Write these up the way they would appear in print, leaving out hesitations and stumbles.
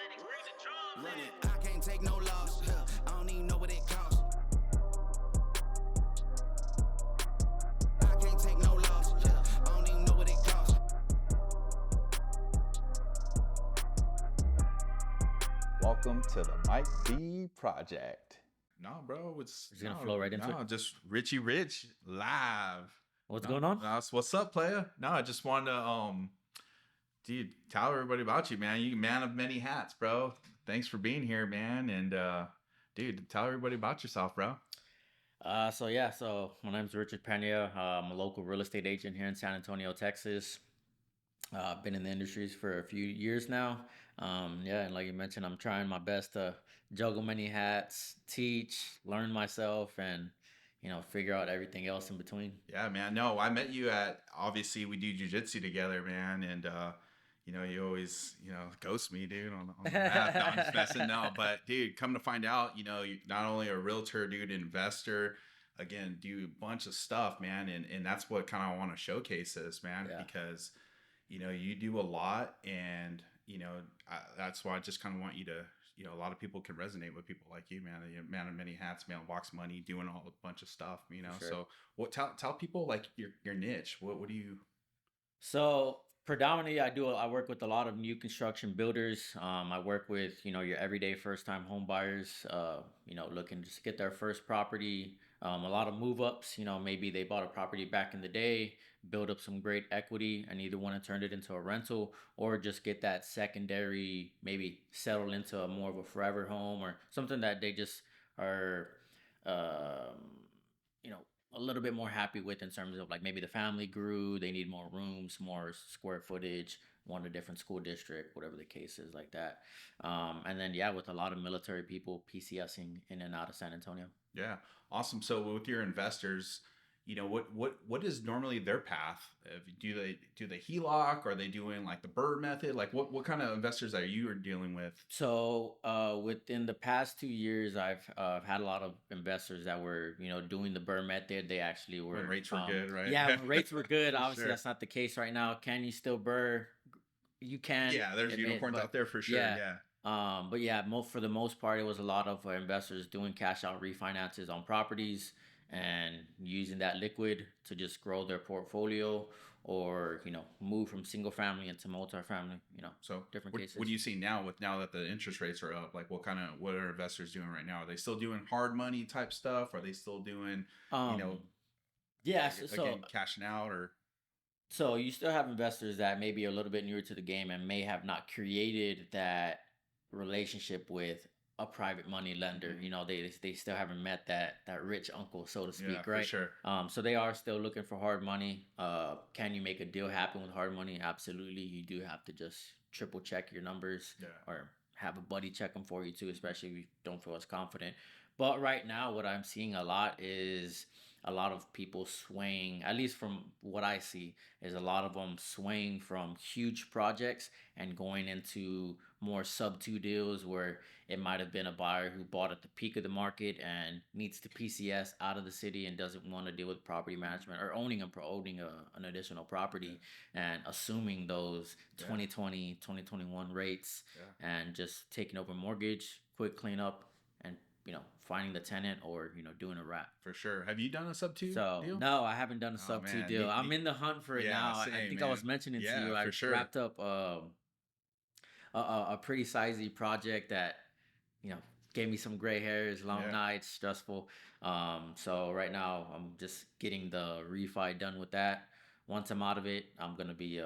Run it, I can't take no loss. I don't even know what it costs. I can't take no loss. I don't even know what it costs. Welcome to the Mike B Project. No, bro, it's gonna flow right into it. Just Richie Rich live. What's going on? What's up, player? No, I just wanted to dude, tell everybody about you, man. You man of many hats, bro. Thanks for being here, man. And dude, tell everybody about yourself, bro. So my name's Richard Pena. I'm a local real estate agent here in San Antonio, Texas. I've been in the industries for a few years now. And like you mentioned, I'm trying my best to juggle many hats, teach, learn myself, and figure out everything else in between. Yeah, man. No, I met you at, obviously we do jujitsu together, man, and you always, ghost me, dude, on the math. No, I'm just messing. No, but dude, come to find out, you not only a realtor, dude, investor, again, do a bunch of stuff, man, and that's what kind of want to showcase this, man, because you do a lot, and that's why I just kind of want you to, a lot of people can resonate with people like you, man. You're a man of many hats, man, walks money, doing a bunch of stuff, Sure. So what, tell people like your niche. What do you? So predominantly, I work with a lot of new construction builders. I work with your everyday first time home buyers. Looking just to get their first property. A lot of move ups. Maybe they bought a property back in the day, build up some great equity, and either want to turn it into a rental or just get that secondary, maybe settle into a more of a forever home or something that they just are. You know, a little bit more happy with in terms of like maybe the family grew, they need more rooms, more square footage, want a different school district, whatever the case is like that. And then with a lot of military people PCSing in and out of San Antonio. Yeah, awesome. So with your investors, what is normally their path? Do they HELOC? Are they doing like the Bird method? Like what kind of investors are you dealing with? So within the past 2 years, I've had a lot of investors that were doing the Bird method. They actually were When rates were good, right? Yeah, when rates were good. Obviously, Sure. that's not the case right now. Can you still Burr? You can. Yeah, there's unicorns out there for sure. Yeah. But for the most part, it was a lot of investors doing cash out refinances on properties and using that liquid to just grow their portfolio or move from single family into multifamily. So different cases. What do you see now that the interest rates are up? Like what are investors doing right now? Are they still doing hard money type stuff? Are they still doing cashing out or? So you still have investors that maybe are a little bit newer to the game and may have not created that relationship with a private money lender. They still haven't met that rich uncle, so to speak, right? For sure. So they are still looking for hard money. Can you make a deal happen with hard money? Absolutely. You do have to just triple check your numbers or have a buddy check them for you too, especially if you don't feel as confident. But right now, what I'm seeing a lot is a lot of people swaying, at least from what I see, is a lot of them swaying from huge projects and going into more sub 2 deals where it might have been a buyer who bought at the peak of the market and needs to PCS out of the city and doesn't want to deal with property management or owning an additional property and assuming those 2020, 2021 rates and just taking over mortgage, quick cleanup, and finding the tenant or doing a wrap. For sure. Have you done a sub 2 deal? No, I haven't done a sub 2 deal. I'm in the hunt for it now. Same, I think man. I was mentioning to you, I wrapped up a pretty sizey project that gave me some gray hairs, long nights, stressful. So right now I'm just getting the refi done with that. Once I'm out of it, I'm gonna be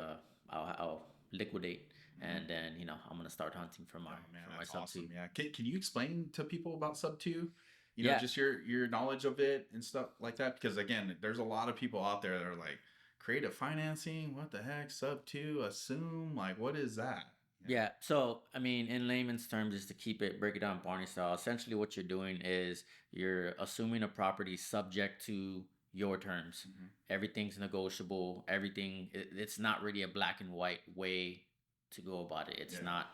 I'll liquidate. And then I'm gonna start hunting for my sub awesome. 2. Yeah, can you explain to people about sub 2? Just your knowledge of it and stuff like that. Because again, there's a lot of people out there that are like, creative financing, what the heck, sub 2, assume, like what is that? Yeah. So I mean, in layman's terms, is to break it down Barney style. Essentially, what you're doing is you're assuming a property subject to your terms. Mm-hmm. Everything's negotiable. It's not really a black and white way to go about it. It's not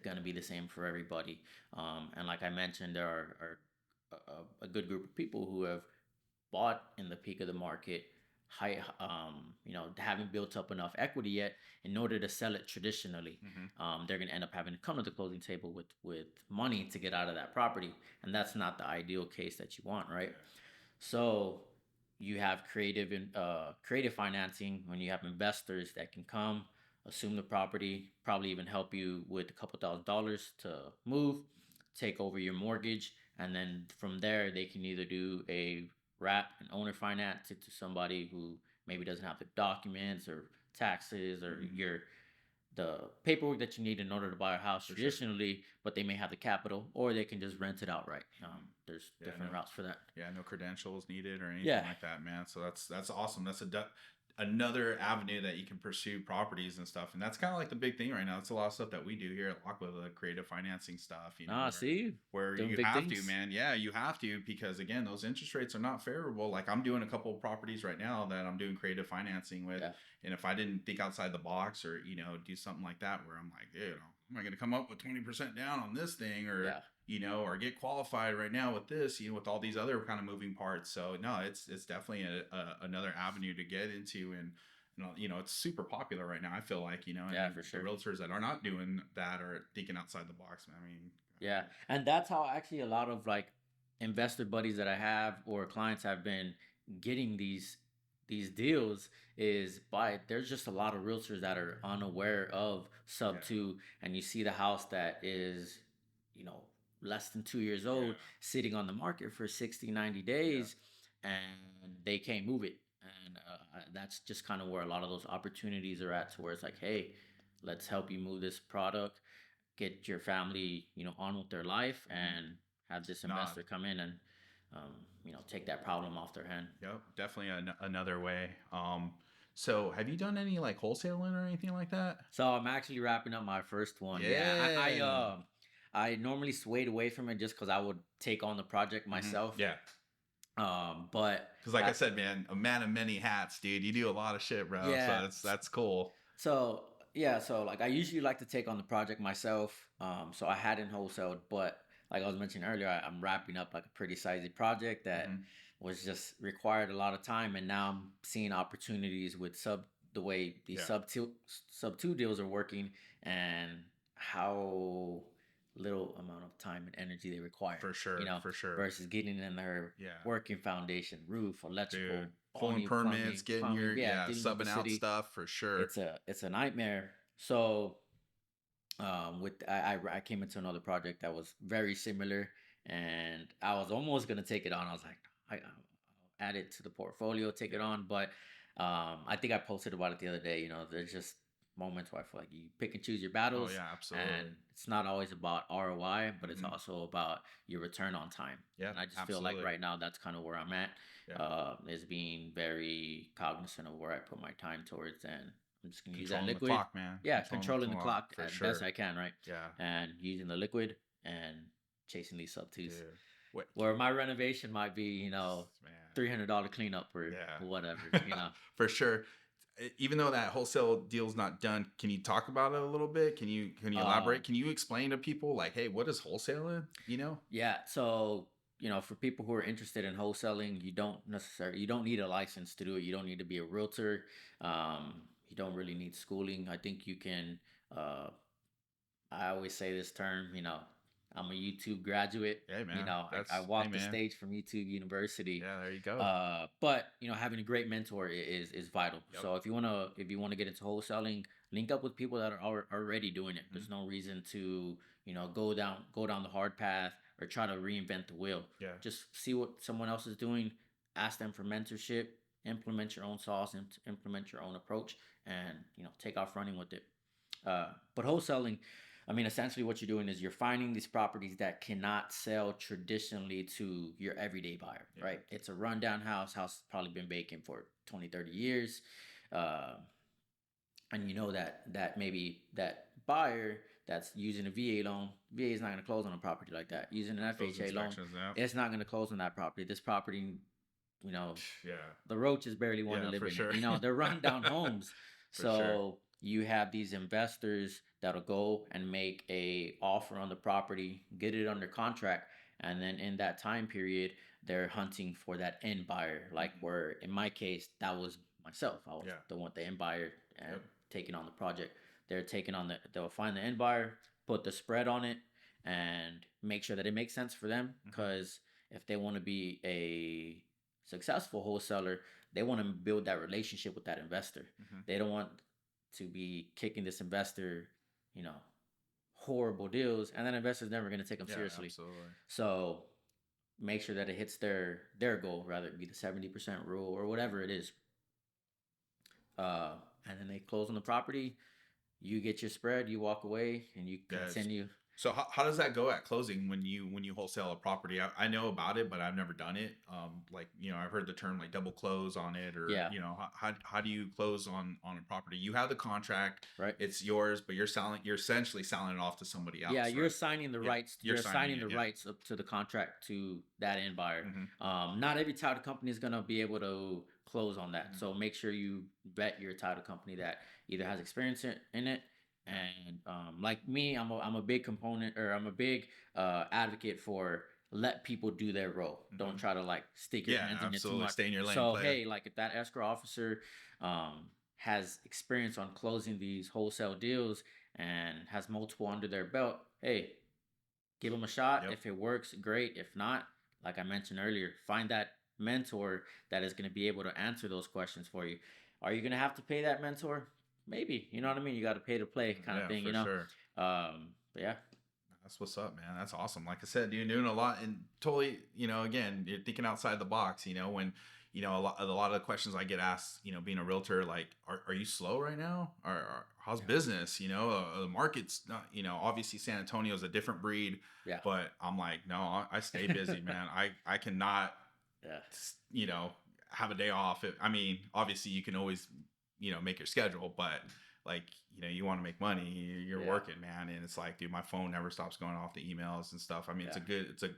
going to be the same for everybody. And like I mentioned, there are a good group of people who have bought in the peak of the market, high, haven't built up enough equity yet in order to sell it traditionally. They're going to end up having to come to the closing table with money to get out of that property, and that's not the ideal case that you want, right? So you have creative financing when you have investors that can come assume the property, probably even help you with a couple $1,000s to move, take over your mortgage, and then from there they can either do a wrap and owner finance it to somebody who maybe doesn't have the documents or taxes or your the paperwork that you need in order to buy a house For sure. traditionally, but they may have the capital, or they can just rent it outright. There's different routes for that. Yeah, no credentials needed or anything Yeah. like that, man. So that's awesome. That's another avenue that you can pursue properties and stuff. And that's kind of like the big thing right now. It's a lot of stuff that we do here at Lockwood, the creative financing stuff. You know, See, where doing you big have things. to, man. Yeah, you have to, because again, those interest rates are not favorable. Like I'm doing a couple of properties right now that I'm doing creative financing with. Yeah. And if I didn't think outside the box or, you know, do something like that where I'm like, you know, am I going to come up with 20% down on this thing or, you know, or get qualified right now with this, you know, with all these other kind of moving parts. So no, it's definitely another avenue to get into. And, you know, it's super popular right now. I feel like, you know, and for sure. the realtors that are not doing that are thinking outside the box. I mean, yeah, and that's how actually a lot of like investor buddies that I have or clients have been getting these deals is by there's just a lot of realtors that are unaware of sub 2, and you see the house that is, you know, less than 2 years old sitting on the market for 60-90 days and they can't move it. And that's just kind of where a lot of those opportunities are at, to where it's like, hey, let's help you move this product, get your family, you know, on with their life, and have this investor come in and, you know, take that problem off their hand. Yep, definitely another way. So have you done any like wholesaling or anything like that? So I'm actually wrapping up my first one. I normally swayed away from it just because I would take on the project myself. Yeah. But because like I said, man, a man of many hats, dude. You do a lot of shit, bro. Yeah. So that's cool. So like I usually like to take on the project myself. So I hadn't wholesaled, but like I was mentioning earlier, I'm wrapping up like a pretty sizey project that was just required a lot of time, and now I'm seeing opportunities with the way these sub two deals are working, and how little amount of time and energy they require. For sure, you know, for sure. versus getting in their working foundation, roof, electrical, Dude, pulling permits, getting your subbing out stuff, for sure. It's a nightmare. So I came into another project that was very similar, and I was almost gonna take it on. I was like, I'll add it to the portfolio, take it on, but I think I posted about it the other day. You know, there's just moments where I feel like you pick and choose your battles. Oh yeah, absolutely. And it's not always about ROI, but it's also about your return on time. Yeah, and I just feel like right now that's kind of where I'm at. Is being very cognizant of where I put my time towards, and I'm just gonna use that liquid. The clock, man. Yeah, controlling the clock as sure. best I can, right? Yeah. And using the liquid and chasing these sub twos. Wait. Where my renovation might be, you know, $300 cleanup or whatever, you know. For sure. Even though that wholesale deal's not done, can you talk about it a little bit? Can you elaborate? Can you explain to people like, hey, what is wholesaling? You know? Yeah. So, you know, for people who are interested in wholesaling, you don't need a license to do it. You don't need to be a realtor. You don't really need schooling. I think you can. I always say this term. You know, I'm a YouTube graduate. Hey, man. You know, I walked the stage from YouTube University. Yeah, there you go. But you know, having a great mentor is vital. Yep. So if you wanna get into wholesaling, link up with people that are already doing it. There's no reason to, you know, go down the hard path or try to reinvent the wheel. Yeah. Just see what someone else is doing. Ask them for mentorship. Implement your own sauce and implement your own approach, and you know, take off running with it. But wholesaling, I mean, essentially what you're doing is you're finding these properties that cannot sell traditionally to your everyday buyer, right? It's a rundown house probably been vacant for 20, 30 years. And you know that maybe that buyer that's using a VA loan, VA is not going to close on a property like that. Using an FHA loan, it's not going to close on that property. This property, you know, the roaches barely want to live in it. You know, they're rundown homes. So you have these investors that'll go and make a offer on the property, get it under contract, and then in that time period, they're hunting for that end buyer. Like where in my case, that was myself. I was the one, the end buyer, and taking on the project. They'll find the end buyer, put the spread on it, and make sure that it makes sense for them. Because if they want to be a successful wholesaler, they want to build that relationship with that investor. They don't want to be kicking this investor, you know, horrible deals, and that investor's never going to take them seriously. Absolutely. So make sure that it hits their goal, rather it be the 70% rule or whatever it is. And then they close on the property. You get your spread, you walk away, and you continue. So how does that go at closing when you wholesale a property? I know about it, but I've never done it. Like, you know, I've heard the term like double close on it, or you know, how do you close on a property? You have the contract, right? It's yours, but you're essentially selling it off to somebody else. Yeah, you're right? assigning the rights. You're assigning the rights up to the contract to that end buyer. Not every title company is gonna be able to close on that. So make sure you vet your title company that either has experience in it. And like me, I'm a big component, or I'm a big advocate for let people do their role. Don't try to like stick your hands in it too much. Stay in your lane. So hey, like if that escrow officer has experience on closing these wholesale deals and has multiple under their belt, hey, give them a shot. If it works, great. If not, like I mentioned earlier, find that mentor that is going to be able to answer those questions for you. Are you going to have to pay that mentor? Maybe, you know what I mean? You got to pay to play kind of thing, you know? Sure. But yeah. That's what's up, man. That's awesome. Like I said, you're doing a lot, and totally, you know, again, you're thinking outside the box, you know, when, you know, a lot of the questions I get asked, you know, being a realtor, like, are you slow right now? Or how's business? You know, the market's not, you know, obviously San Antonio is a different breed, but I'm like, no, I stay busy, man. I cannot, you know, have a day off. I mean, obviously you can always, you know, make your schedule, but like, you know, you want to make money, you're working, man. And it's like, dude, my phone never stops going off, the emails and stuff. I mean, it's a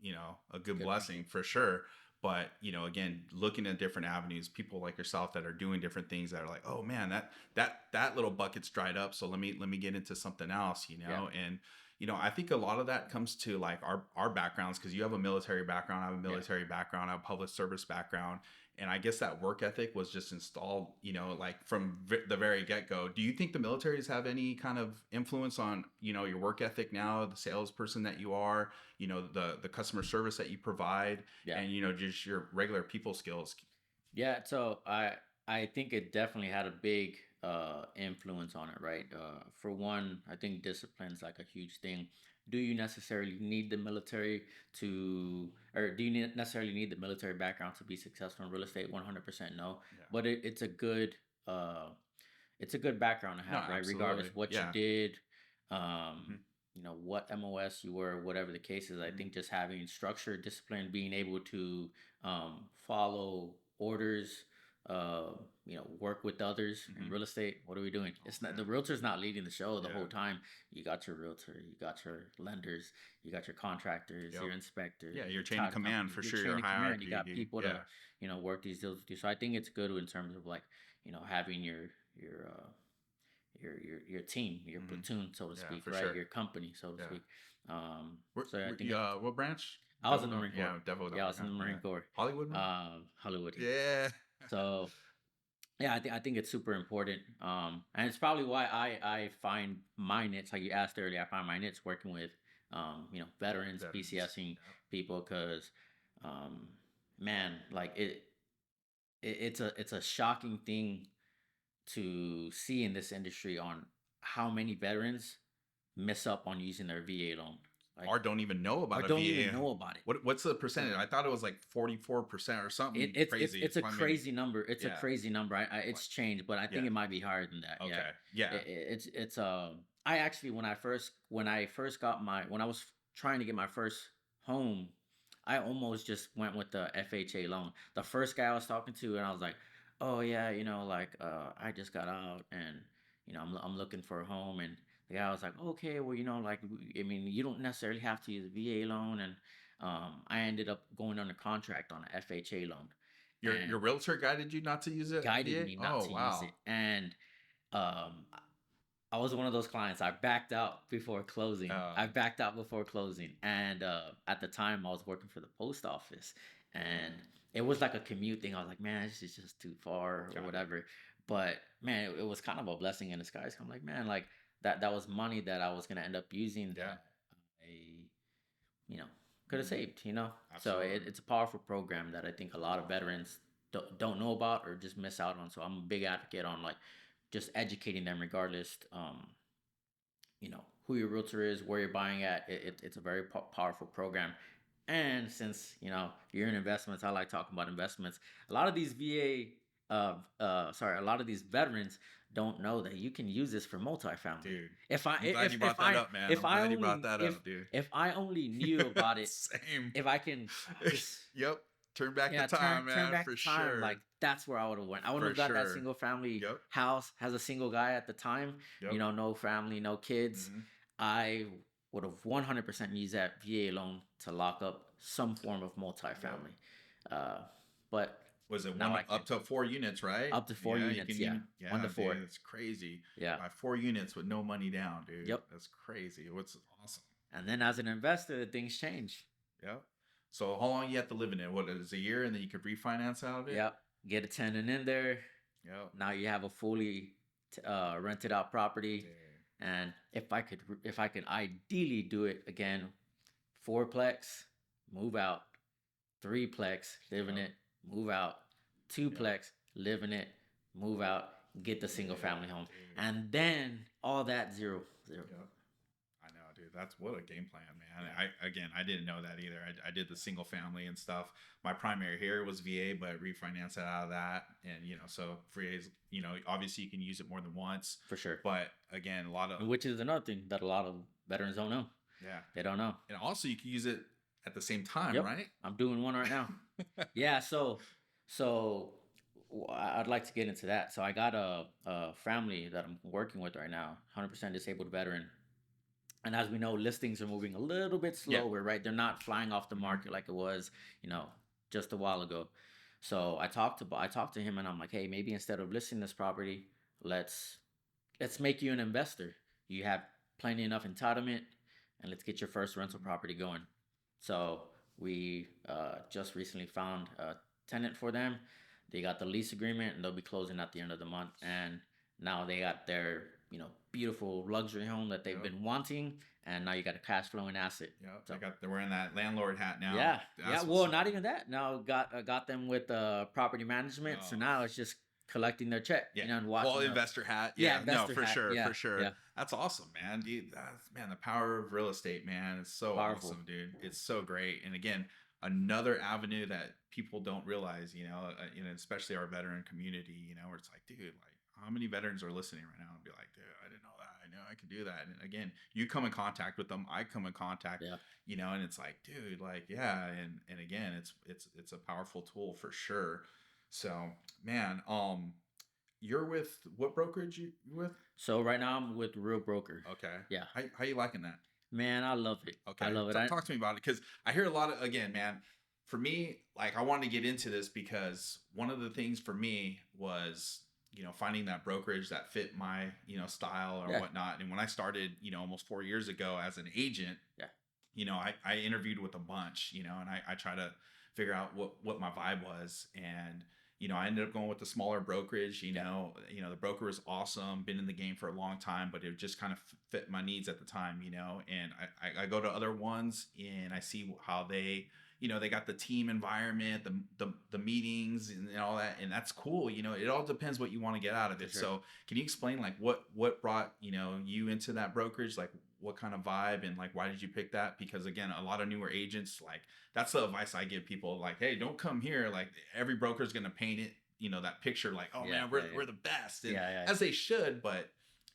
you know, a good blessing for sure. But, you know, again, looking at different avenues, people like yourself that are doing different things that are like, oh man, that little bucket's dried up. So let me get into something else, you know? And, you know, I think a lot of that comes to like our backgrounds, because you have a military background, I have a military background, I have a public service background. And I guess that work ethic was just installed, you know, like from the very get-go. Do you think the militaries have any kind of influence on, you know, your work ethic now, the salesperson that you are, you know, the customer service that you provide, and, you know, just your regular people skills? Yeah, so I think it definitely had a big influence on it, right? For one, I think discipline's like a huge thing. Do you necessarily need the military or do you necessarily need the military background to be successful in real estate? 100% no. But it's a good background to have, right? Absolutely. Regardless what you did, you know, what MOS you were, whatever the case is. I think just having structure, discipline, being able to follow orders, you know, work with others in real estate. What are we doing? It's not, the realtor's not leading the show the whole time. You got your realtor, you got your lenders, you got your contractors, your inspectors. Yeah, your chain of command for sure. Your hierarchy. You got people to, you know, work these deals with you. So I think it's good in terms of like, you know, having your team, your platoon, so to speak, right? Sure. Your company, so to speak. So I think what branch? I was in the Marine Corps. Yeah, definitely. Yeah, I was in the Marine Corps. Hollywood. Hollywood. Yeah. So, yeah, I think it's super important, and it's probably why I find my niche, like you asked earlier, I find my niche working with, you know, veterans, PCSing people, because, man, like it's a shocking thing to see in this industry on how many veterans miss up on using their VA loan. Like, or don't even know about it. Don't even know about it. What's the percentage? I thought it was like 44% or something crazy. It's a crazy number. It's a crazy number. It's changed, but I think it might be higher than that. Okay. It's I actually when I was trying to get my first home, I almost just went with the FHA loan. The first guy I was talking to, and I was like, oh yeah, you know, like I just got out, and you know, I'm looking for a home, and the guy was like, okay, well, you know, like, I mean, you don't necessarily have to use a VA loan. And I ended up going under contract on an FHA loan. Your realtor guided you not to use it? Guided me not to use it. And I was one of those clients. I backed out before closing. And at the time, I was working for the post office, and it was like a commute thing. I was like, man, this is just too far or Got it. whatever. But man, it was kind of a blessing in disguise. I'm like, man, like that was money that I was gonna end up using Yeah. that I, could have saved. So Absolutely. it's a powerful program that I think a lot of veterans don't know about or just miss out on. So I'm a big advocate on like just educating them regardless who your realtor is, where you're buying at. It's a very powerful program. And since you're in investments, I like talking about investments. A lot of these a lot of these veterans don't know that you can use this for multifamily. Dude, If I I'm glad if you if brought that I up, man. if I'm I glad you only brought that up, dude. if I only knew about it, Same. if I can just Yep. Turn back yeah, the time, turn man, back for the time. sure. Like that's where I would have went. I would For have got that sure. single family Yep. house, has a single guy at the time. Yep. No family, no kids. Mhm. I would have 100% used that VA loan to lock up some form of multifamily. But Was it now one I can up to 4 units, right? up to 4 Yeah, you units. can Yeah, yeah, 1 to 4. dude, it's crazy. Yeah. Buy 4 units with no money down, dude. Yep. That's crazy. What's awesome. And then as an investor, things change. Yep. So how long you have to live in it? What is a year, and then you could refinance out of it? Yep. Get a tenant in there. Yep. Now you have a fully rented out property. Yeah. And if I could ideally do it again, 4-plex, move out, 3-plex, live in Yep. it, move out, 2-plex, live in it, move out, get the single family home, dude. and then all that zero. Yep. I know, dude. That's what a game plan, man. I didn't know that either. I did the single family and stuff. My primary here was VA, but refinanced it out of that, and so VA's, obviously you can use it more than once For sure. But again, a lot of Which is another thing that a lot of veterans don't know. yeah, They don't know. and also you can use it at the same time, Yep. right? I'm doing one right now. Yeah, so I'd like to get into that. So I got a family that I'm working with right now, 100% disabled veteran. And as we know, listings are moving a little bit Yeah. slower, right? They're not flying off the market like it was, just a while ago. So I talked to him, and I'm like, hey, maybe instead of listing this property, let's make you an investor. You have plenty enough entitlement, and let's get your first rental property going. So we just recently found a tenant for them. They got the lease agreement, and they'll be closing at the end of the month. And now they got their beautiful luxury home that they've Yep. been wanting, and now you got a cash flowing asset. Yep. So- They're wearing that landlord hat now. Yeah, That's yeah. what's Well, up. not even that. Now got them with property management. So Oh. now it's just collecting their check. Yeah. And watching Well, the- investor hat. Yeah, Yeah. No, investor for hat. sure. Yeah, For sure. yeah. That's awesome, man. Dude, man, the power of real estate, man, is so Powerful. awesome, dude. It's so great. And again, another avenue that people don't realize, especially our veteran community, where it's like, dude, like how many veterans are listening right now and be like, dude, I didn't know that. I know I can do that. And again, you come in contact with them, I come in contact, Yeah. and it's like, dude, like, yeah. And again, it's a powerful tool for sure. So, man, you're with what brokerage you with? So right now I'm with Real Broker. Okay. Yeah. How you liking that? Man, I love it. Okay. I love it. Talk to me about it, because I hear a lot of, again, man, for me, like I wanted to get into this because one of the things for me was, finding that brokerage that fit my, style or Yeah. whatnot. And when I started, almost 4 years ago as an agent, Yeah. I interviewed with a bunch, and I try to figure out what my vibe was. And, I ended up going with the smaller brokerage, the broker was awesome, been in the game for a long time, but it just kind of fit my needs at the time, and I go to other ones and I see how they, they got the team environment, the meetings and all that. And that's cool. It all depends what you want to get out of it. For sure. So can you explain like what brought, you into that brokerage? Like what kind of vibe and like, why did you pick that? Because again, a lot of newer agents, like that's the advice I give people, like, hey, don't come here. Like every broker is going to paint it, that picture, like, oh Yeah, man, we're yeah. the best. And Yeah. as they should, but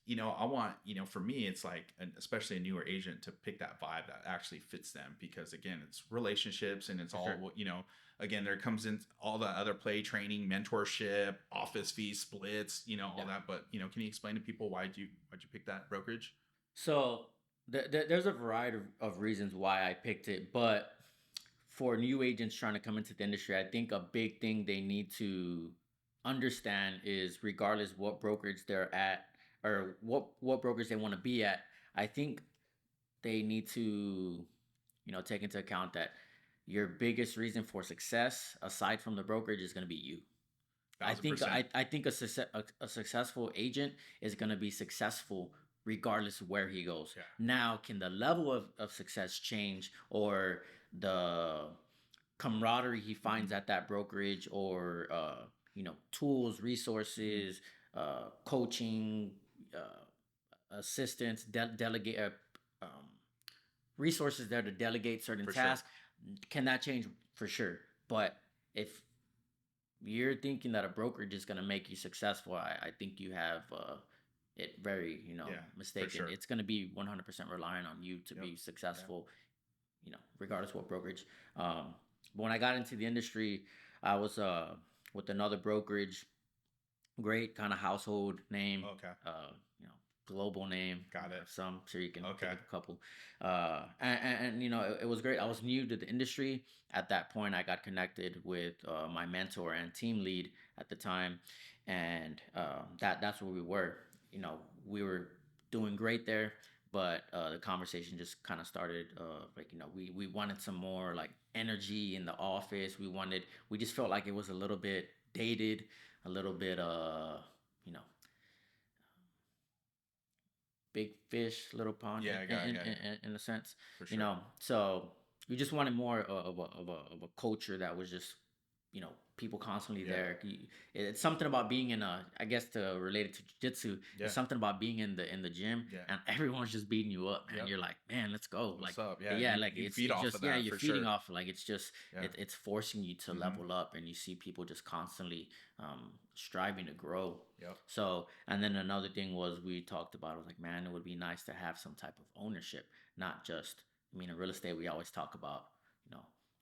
I want, for me, it's like, especially a newer agent to pick that vibe that actually fits them, because again, it's relationships and it's For all, sure. again, there comes in all the other play training, mentorship, office fees, splits, all Yeah. that. But, can you explain to people why'd you pick that brokerage? So there's a variety of reasons why I picked it, but for new agents trying to come into the industry, I think a big thing they need to understand is regardless what brokerage they're at, or what brokerage they want to be at, I think they need to, take into account that your biggest reason for success aside from the brokerage is going to be you. I think 1,000%. I think a successful agent is going to be successful regardless of where he goes. Yeah. Now, can the level of success change, or the camaraderie he finds at that brokerage, or tools, resources, coaching, assistance, delegate, um, resources there to delegate certain For sure. tasks, can that change? For sure. But if you're thinking that a brokerage is going to make you successful, I think you have it very, mistaken. sure. It's going to be 100% relying on you to Yep. be successful, regardless of what brokerage. When I got into the industry, I was with another brokerage, great kind of household name. Okay. Global name. Got it. Some, I'm sure you can Okay. think of a couple. And it was great. I was new to the industry at that point. I got connected with my mentor and team lead at the time, and that's where we were. We were doing great there, but the conversation just kind of started. We wanted some more like energy in the office. We just felt like it was a little bit dated, a little bit big fish, little pond. Yeah, I got it. In a sense, For sure. So we just wanted more of a culture that was just, people constantly Yeah. there. It's something about being in I guess to relate it to jiu-jitsu, Yeah. it's something about being in the gym, Yeah. and everyone's just beating you up, and Yep. you're like, man, let's go. What's like, up? Yeah. yeah, you- like you it's feed off just, of that. you're for feeding sure. off, like it's just, Yeah. it's forcing you to Mhm. level up, and you see people just constantly striving to grow. Yep. So, and then another thing was, we talked about, I was like, man, it would be nice to have some type of ownership, not just, in real estate, we always talk about,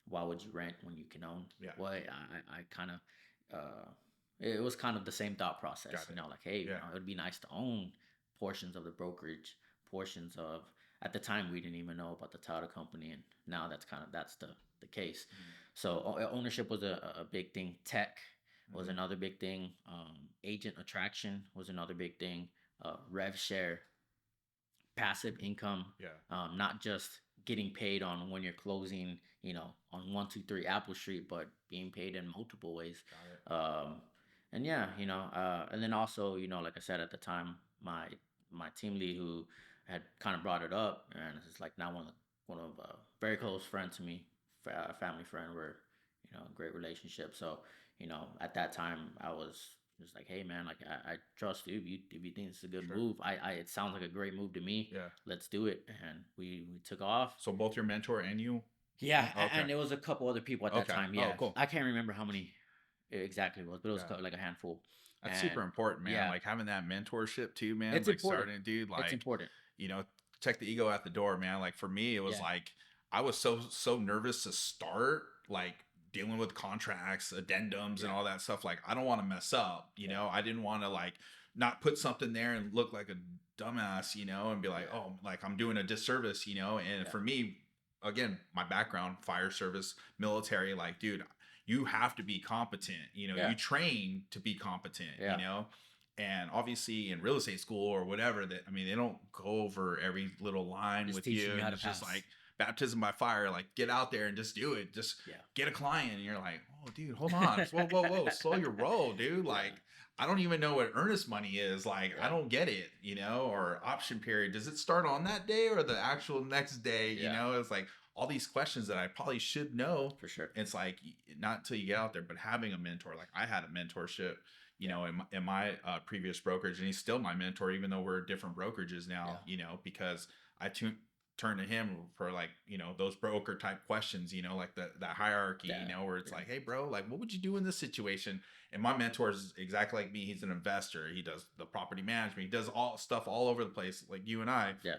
why would you rent when you can own? Yeah. Well, I kind of, it was kind of the same thought process, Got it. like, hey, Yeah. it would be nice to own portions of the brokerage, portions of, at the time, we didn't even know about the title company, and now that's the case. Mhm. So ownership was a big thing. Tech was Mhm. another big thing. Agent attraction was another big thing. Rev share, passive income, Yeah. not just getting paid on when you're closing, on 123 Apple Street, but being paid in multiple ways. Got it. And yeah, and then also, like I said at the time, my team lead, who had kind of brought it up, and it's like now one of very close friend to me, family friend. We're, great relationship. So, at that time, I was just like, hey man, like I trust you. If you think it's a good Sure. move, it sounds like a great move to me. Yeah. Let's do it. And we took off. So both your mentor and you. Yeah, Okay. and there was a couple other people at that Okay. time. Oh, Yeah, cool. I can't remember how many it exactly was, but it was Yeah. like a handful. That's And super important, man. yeah. Like having that mentorship too, man. It's like important. starting, dude. It's Like, important. check the ego at the door, man. Like for me, it was Yeah. like I was so nervous to start, like dealing with contracts, addendums, and Yeah. all that stuff. Like I don't want to mess up, I didn't want to like not put something there and look like a dumbass, and be like, Yeah. oh, like I'm doing a disservice, And Yeah. for me, again, my background, fire service, military, like, dude, you have to be competent. Yeah. You train to be competent. Yeah. And obviously in real estate school or whatever, they don't go over every little line Just with teaching you. you And how to it's just pass. like baptism by fire. Like get out there and just do it. Just Yeah. get a client. And you're like, oh, dude, hold on. Whoa. Slow your roll, dude. Like, I don't even know what earnest money is. Like, I Yeah. don't get it, or option period. Does it start on that day or the actual next day? Yeah. It's like all these questions that I probably should know. For sure. It's like not until you get out there, but having a mentor, like I had a mentorship, in my previous brokerage, and he's still my mentor, even though we're different brokerages now, because I turn to him for like, those broker type questions, like the hierarchy, Yeah. where it's Yeah. like, hey bro, like what would you do in this situation? And my mentor is exactly like me. He's an investor. He does the property management. He does all stuff all over the place, like you and I. Yeah.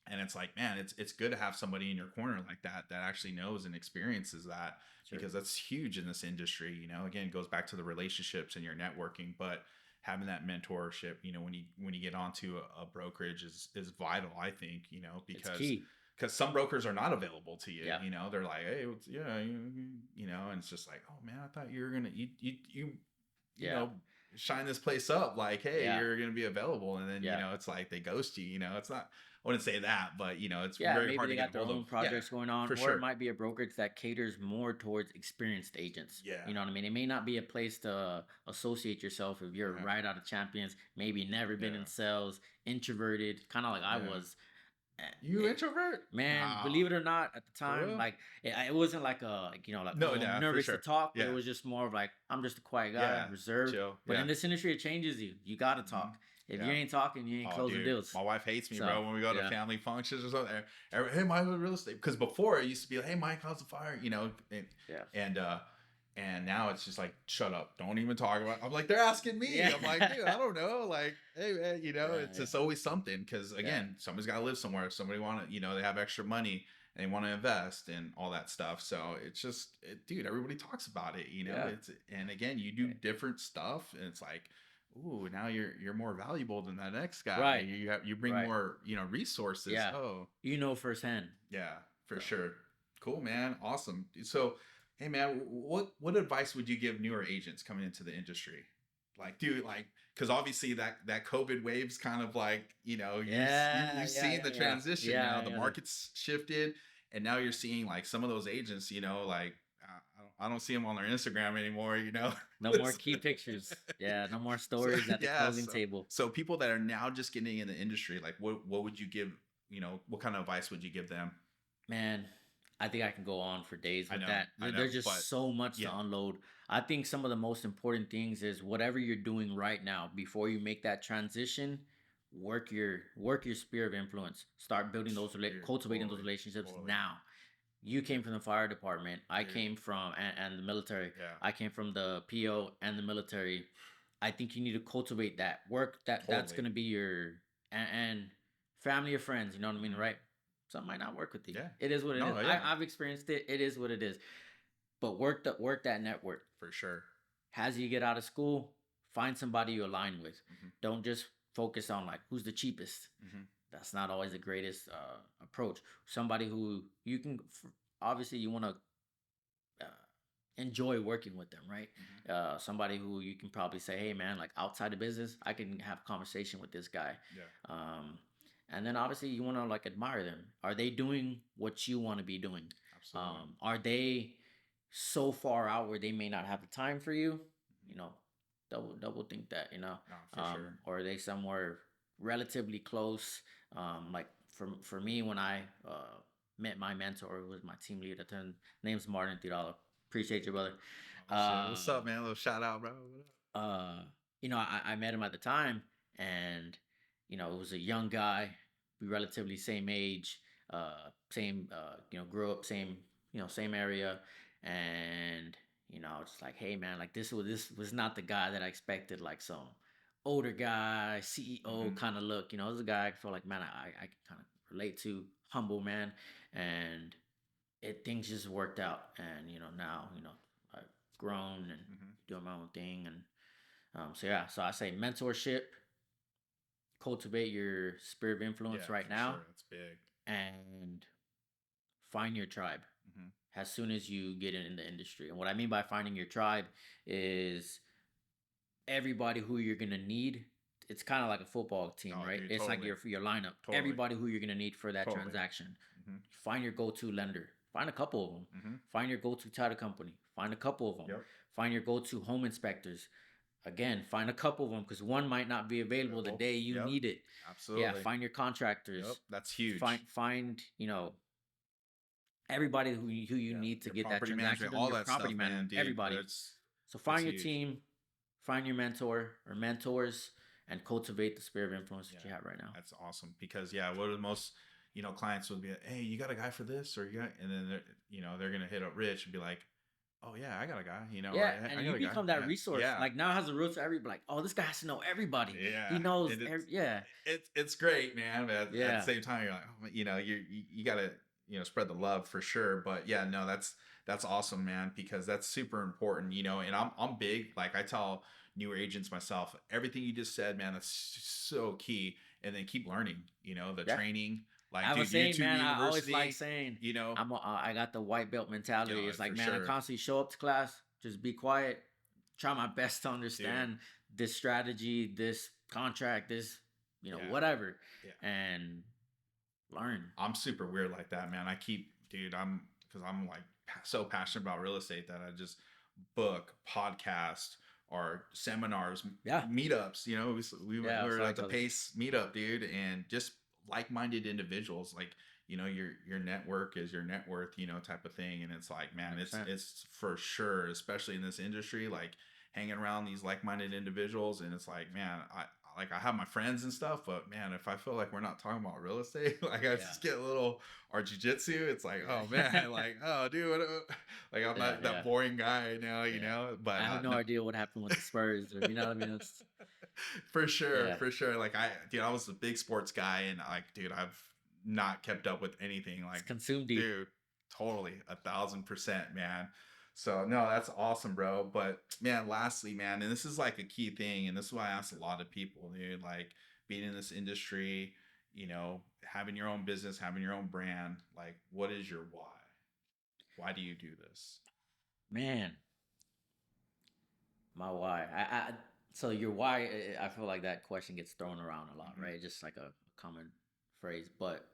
And it's like, man, it's good to have somebody in your corner like that actually knows and experiences that. Sure. Because that's huge in this industry. Again, it goes back to the relationships and your networking, but having that mentorship, when you get onto a brokerage is vital, I think, It's because key. some brokers are not available to you. Yeah. They're like, hey, and it's just like, oh man, I thought you were gonna you Yeah. know shine this place up. Like, hey, Yeah. you're gonna be available, and then Yeah. you know, it's like they ghost you. You know, it's not. I wouldn't say that, but you know, it's Yeah, very maybe hard they to get got their hold own of. projects going on, for or it sure. might be a brokerage that caters more towards experienced agents. Yeah. You know what I mean? It may not be a place to associate yourself if you're Yeah. right out of champions, maybe never been Yeah. in sales, introverted, kind of like I Yeah. was. You It- introvert? Man, Nah, believe it or not, at the for time, real? like it wasn't like like No, oh, I'm yeah, for nervous to sure. talk, but it Yeah. was just more of like I'm just a quiet guy, Yeah, reserved. chill. But Yeah. in this industry, it changes you. You got to talk. If you Yeah. ain't talking, you ain't Oh, closing dude, deals. my wife hates me, So, bro. When we go to yeah. family functions or something, hey, Mike, with real estate. Because before it used to be like, hey, Mike, how's the fire? You know, Yeah. and now it's just like, shut up, don't even talk about. I'm like, they're asking me. Yeah. I'm like, dude, I don't know. Like, hey, man, you know, Yeah, it's just always something. Because again, Yeah. somebody's got to live somewhere. Somebody want to, you know, they have extra money and they want to invest and all that stuff. So it's just, dude, everybody talks about it. You know, Yeah. it's and again, you do Right. different stuff, and it's like, ooh, now you're more valuable than that next guy. Right. You bring Right. more, you know, resources. Yeah. Oh, You know firsthand. yeah, for So. sure. Cool, man. Awesome. So, hey, man, what advice would you give newer agents coming into the industry? Like, dude, like, because obviously that COVID wave's kind of like, you know, you've seen the transition now. The market's shifted, and now you're seeing like some of those agents, you know, like I don't see them on their Instagram anymore, you know. No more key pictures. Yeah, no more stories at the closing table. So people that are now just getting in the industry, like what would you give, you know, what kind of advice would you give them? Man, I think I can go on for days with that. I know, There's just but so much to unload. I think some of the most important things is whatever you're doing right now before you make that transition, work your sphere of influence. Start building those cultivating those relationships now. You came from the fire department. I came from and the military. Yeah. I came from the PO and the military. I think you need to cultivate that work. That's going to be your and family or friends. You know what I mean, right? Some might not work with you. Yeah. It is what it is. Yeah. I've experienced it. It is what it is. But work that network. For sure. As you get out of school, find somebody you align with. Don't just focus on like who's the cheapest. That's not always the greatest approach. Somebody who you can, obviously, you want to enjoy working with them, right? Somebody who you can probably say, hey, man, like outside of business, I can have a conversation with this guy. Yeah. And then obviously you want to like admire them. Are they doing what you want to be doing? Absolutely. Are they so far out where they may not have the time for you? You know, double think that, you know. No, for sure. Or are they somewhere relatively close? Like for me, when I met my mentor, who was my team leader, name's Martin Tirado. Appreciate you, brother. What's up, man? A little shout out, bro. You know, I met him at the time, and you know, it was a young guy, relatively same age, same you know, grew up same area, and you know, it's like, hey man, like this was not the guy that I expected, like some older guy, CEO kind of look. You know, this is a guy I feel like, man, I can kind of relate to, humble man, and things just worked out. And you know, now you know I've grown and doing my own thing, and so yeah. So I say mentorship, cultivate your sphere of influence right now. Sure. That's big. And find your tribe as soon as you get in the industry. And what I mean by finding your tribe is everybody who you're gonna need. It's kind of like a football team, right? Dude, it's totally. like your lineup. Totally. Everybody who you're gonna need for that transaction. Find your go-to lender. Find a couple of them. Find your go-to title company. Find a couple of them. Yep. Find your go-to home inspectors. Again, find a couple of them because one might not be available the day you need it. Absolutely. Yeah, find your contractors. Yep. That's huge. Find you know, everybody who you need to get that transaction done, all your that property stuff, management, man, dude, everybody. So find your huge. team, find your mentor or mentors, and cultivate the sphere of influence that you have right now. That's awesome because what are the most, you know, clients would be like, hey, you got a guy for this, or you got, and then they're gonna hit up Rich and be like, oh yeah, I got a guy, you know. Yeah, and you become that resource. Yeah. Like now has a root to everybody. Like, oh, this guy has to know everybody. Yeah, he knows. Yeah, it's great, man. But at the same time, you're like, oh, you know, you gotta, you know, spread the love for sure. But yeah, no, that's awesome, man, because that's super important, you know. And I'm big. Like I tell newer agents myself, everything you just said, man, that's so key. And then keep learning, you know, the training. Like, I was saying, man, University, I always like saying, you know, I got the white belt mentality. It's like, man, sure. I constantly show up to class, just be quiet, try my best to understand this strategy, this contract, this, Yeah. whatever, Yeah. and learn. I'm super weird like that, man. Dude, because I'm like so passionate about real estate that I just book podcast or seminars, Yeah. meetups. We were So I at the tell you. Pace meetup, dude, and just like-minded individuals. Like, your network is your net worth, type of thing. And it's like, man, 100%. it's for sure, especially in this industry, like hanging around these like-minded individuals. And it's like, man, I have my friends and stuff, but man, if I feel like we're not talking about real estate, like I just get a little, or jujitsu, it's like, oh man, like, oh dude, like I'm not that boring guy now, but I have no idea what happened with the Spurs, or, you know what I mean? It's, for sure, for sure. Like I was a big sports guy, and like, dude, I've not kept up with anything. Like, it's consumed you. dude, totally 1,000%, man. So no, that's awesome, bro. But man, lastly, man, and this is like a key thing, and this is why I ask a lot of people, dude, like being in this industry, having your own business, having your own brand, like what is your why? Why do you do this? Man, my why. So your why, I feel like that question gets thrown around a lot, right? Just like a common phrase. But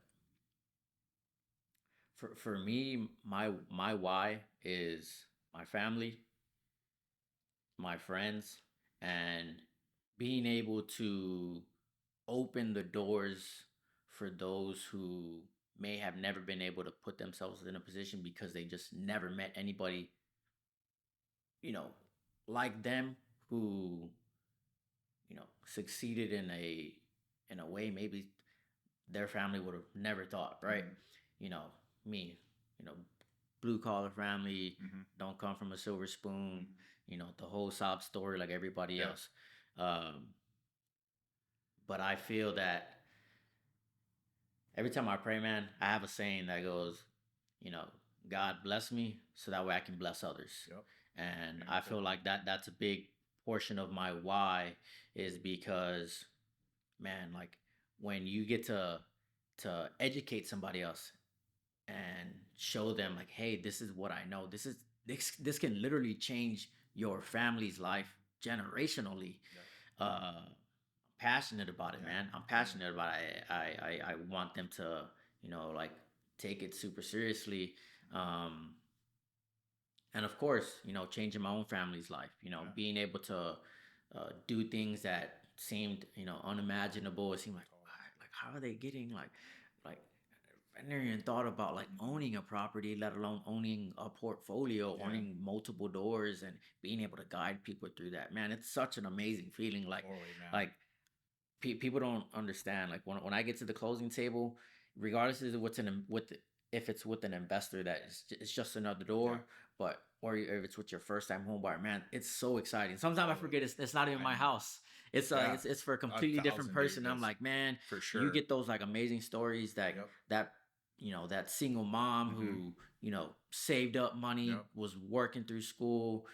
for me, my why is my family, my friends, and being able to open the doors for those who may have never been able to put themselves in a position because they just never met anybody, you know, like them, who, succeeded in a way maybe their family would have never thought, right? You know, me, you know, blue collar family, don't come from a silver spoon, the whole sob story like everybody else. But I feel that every time I pray, man, I have a saying that goes, God bless me so that way I can bless others. Yep. And I feel like that's a big portion of my why, is because, man, like when you get to educate somebody else and show them like, hey, this is what I know. This can literally change your family's life generationally. Passionate about it, man. I'm passionate about it. I want them to, like take it super seriously. And of course, changing my own family's life, being able to do things that seemed, unimaginable. It seemed like, like how are they getting like I never even thought about like owning a property, let alone owning a portfolio, owning multiple doors, and being able to guide people through that. Man, it's such an amazing feeling. Like, people don't understand. Like when I get to the closing table, regardless of if it's with an investor that it's just another door, but or if it's with your first time home buyer, man, it's so exciting. Sometimes I forget it's not even my house. It's it's for a completely different person. I'm like, man, for sure, you get those like amazing stories that that single mom who saved up money, was working through school,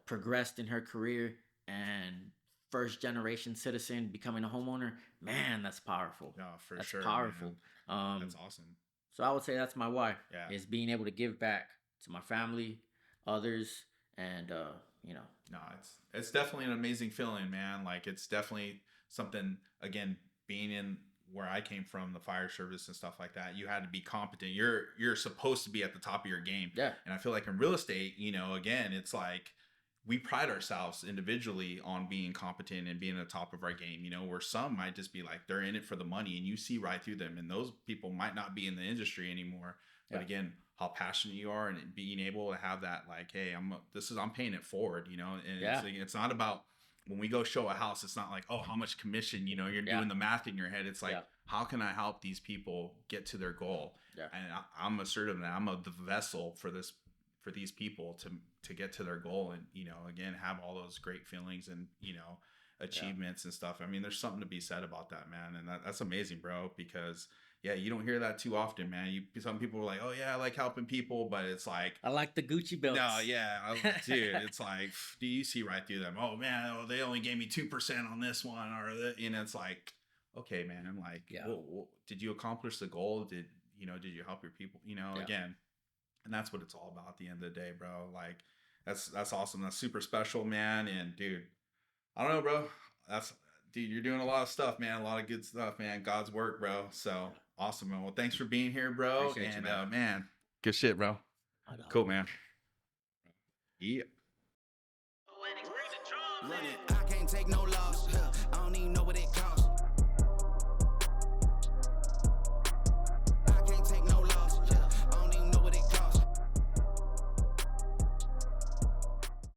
progressed in her career, and first generation citizen becoming a homeowner. Man, that's powerful. Yeah, for that's sure. Powerful. That's awesome. So I would say that's my why. Is being able to give back to my family, others, and No, it's definitely an amazing feeling, man. Like it's definitely something. Again, being in where I came from, the fire service and stuff like that, you had to be competent. You're supposed to be at the top of your game. Yeah. And I feel like in real estate, again, it's like we pride ourselves individually on being competent and being at the top of our game, where some might just be like, they're in it for the money and you see right through them. And those people might not be in the industry anymore. But again, how passionate you are and being able to have that, like, hey, I'm paying it forward, and it's not about, when we go show a house, it's not like, oh, how much commission, you're doing the math in your head. It's like, how can I help these people get to their goal? And I'm assertive that I'm the vessel for these people to get to their goal, and again, have all those great feelings and achievements and stuff. I mean, there's something to be said about that, man. And that's amazing, bro, because you don't hear that too often, man. Some people are like, oh yeah, I like helping people, but it's like, I like the Gucci belts. No, dude, it's like, do you see right through them? Oh man, they only gave me 2% on this one, it's like, okay, man, I'm like, well, did you accomplish the goal? Did you help your people? Again, and that's what it's all about at the end of the day, bro. Like, that's awesome. That's super special, man. And dude, I don't know, bro. That's dude, you're doing a lot of stuff, man. A lot of good stuff, man. God's work, bro. So awesome, man. Well, thanks for being here, bro. Appreciate you, And man. man, good shit, bro. Cool, man. Yeah. I can't take no